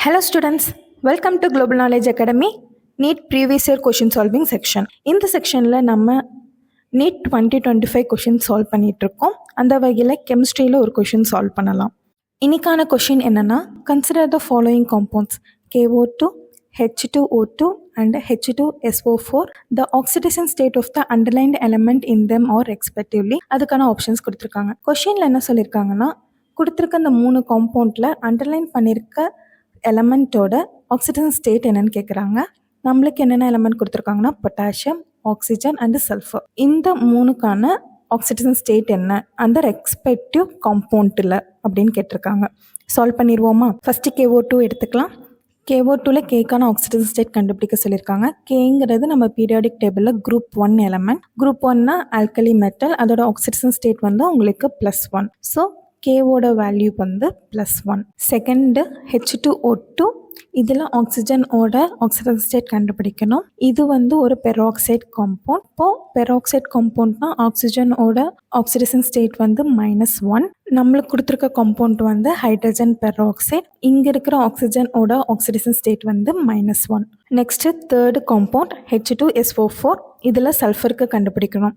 Hello students, welcome to Global Knowledge Academy NEET Previous Year Question Solving Section. இந்த செக்ஷனில் நம்ம NEET 2025 question solve பண்ணிகிட்ருக்கோம். அந்த வகையில் கெமிஸ்ட்ரியில் ஒரு கொஷின் சால்வ் பண்ணலாம். இன்னைக்கான கொஷின் என்னென்னா, consider the following compounds KO2, H2O2 and H2SO4. The oxidation state of the underlined element in them are respectively. அதுக்கான ஆப்ஷன்ஸ் கொடுத்துருக்காங்க. கொஷினில் என்ன சொல்லியிருக்காங்கன்னா, கொடுத்துருக்க அந்த 3 காம்பவுண்டில் அண்டர்லைன் பண்ணியிருக்க எலமெண்ட்டோட ஆக்சிஜன் ஸ்டேட் என்னன்னு கேட்குறாங்க. நம்மளுக்கு என்னென்ன எலமெண்ட் கொடுத்துருக்காங்கன்னா, பொட்டாசியம், ஆக்சிஜன் அண்ட் சல்ஃபர். இந்த 3க்கான ஆக்சிஜன் ஸ்டேட் என்ன அந்த ரெஸ்பெக்டிவ் காம்பவுண்டில் அப்படின்னு கேட்டிருக்காங்க. சால்வ் பண்ணிடுவோமா? ஃபஸ்ட்டு KO2 எடுத்துக்கலாம். KO2ல கேக்கான ஆக்சிஜன் ஸ்டேட் கண்டுபிடிக்க சொல்லியிருக்காங்க. கேங்கிறது நம்ம பீரியாடிக் டேபிளில் குரூப் 1 எலமெண்ட். குரூப் 1னா ஆல்கலி மெட்டல், அதோட ஆக்சிஜன் ஸ்டேட் வந்து உங்களுக்கு +1. ஸோ கேவோட வேல்யூ வந்து +1. செகண்டு H2O2, இதில் ஆக்சிஜனோட ஆக்சிஜன் ஸ்டேட் கண்டுபிடிக்கணும். இது வந்து ஒரு பெராக்சைட் காம்பவுண்ட். இப்போது பெராக்சைட் காம்பவுண்ட்னா ஆக்சிஜனோட ஆக்சிடேஷன் ஸ்டேட் வந்து -1. நம்மளுக்கு கொடுத்துருக்க காம்பவுண்ட் வந்து ஹைட்ரஜன் பெராக்சைட். இங்கே இருக்கிற ஆக்சிஜனோட ஆக்சிடேஷன் ஸ்டேட் வந்து -1. Next third compound H2SO4. இதில் சல்ஃபருக்கு கண்டுபிடிக்கணும்.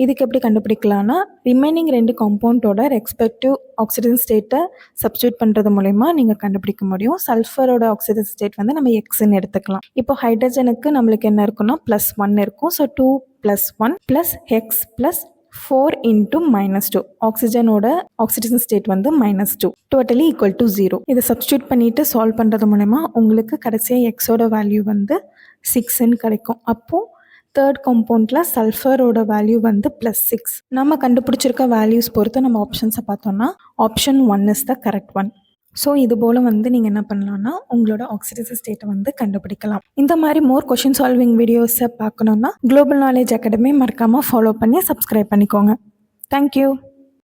இதுக்கு எப்படி கண்டுபிடிக்கலான்னா, ரிமைனிங் 2 காம்பவுண்டோட ரெஸ்பெக்டிவ் ஆக்சிஜன் ஸ்டேட்டை சப்ஸ்டியூட் பண்ணுறது மூலயமா நீங்கள் கண்டுபிடிக்க முடியும். சல்ஃபரோட ஆக்சிஜன் ஸ்டேட் வந்து நம்ம Xன்னு எடுத்துக்கலாம். இப்போ ஹைட்ரஜனுக்கு நம்மளுக்கு என்ன இருக்குன்னா +1 இருக்கும். So 2 + 1 + X + 4 × -2. ஆக்சிஜனோட ஆக்சிஜன் ஸ்டேட் வந்து -2, டோட்டலி ஈக்குவல் டு 0. இதை சப்ஸ்டியூட் பண்ணிவிட்டு சால்வ் பண்ணுறது மூலமா உங்களுக்கு கடைசியாக எக்ஸோட வேல்யூ வந்து 6ன்னு கிடைக்கும். அப்போது தேர்ட் காம்பவுண்டில் சல்ஃபரோட வேல்யூ வந்து +6. நம்ம கண்டுபிடிச்சிருக்க வேல்யூஸ் பொறுத்து நம்ம ஆப்ஷன்ஸை பார்த்தோம்னா option 1 is the correct one. So இது போல் வந்து நீங்கள் என்ன பண்ணலான்னா உங்களோட ஆக்சிடேஷன் ஸ்டேட்டை வந்து கண்டுபிடிக்கலாம். இந்த மாதிரி மோர் கொஷின் சால்விங் வீடியோஸை பார்க்கணுன்னா குளோபல் நாலேஜ் அகாடமி மறக்காமல் ஃபாலோ பண்ணி சப்ஸ்கிரைப் பண்ணிக்கோங்க. தேங்க்யூ.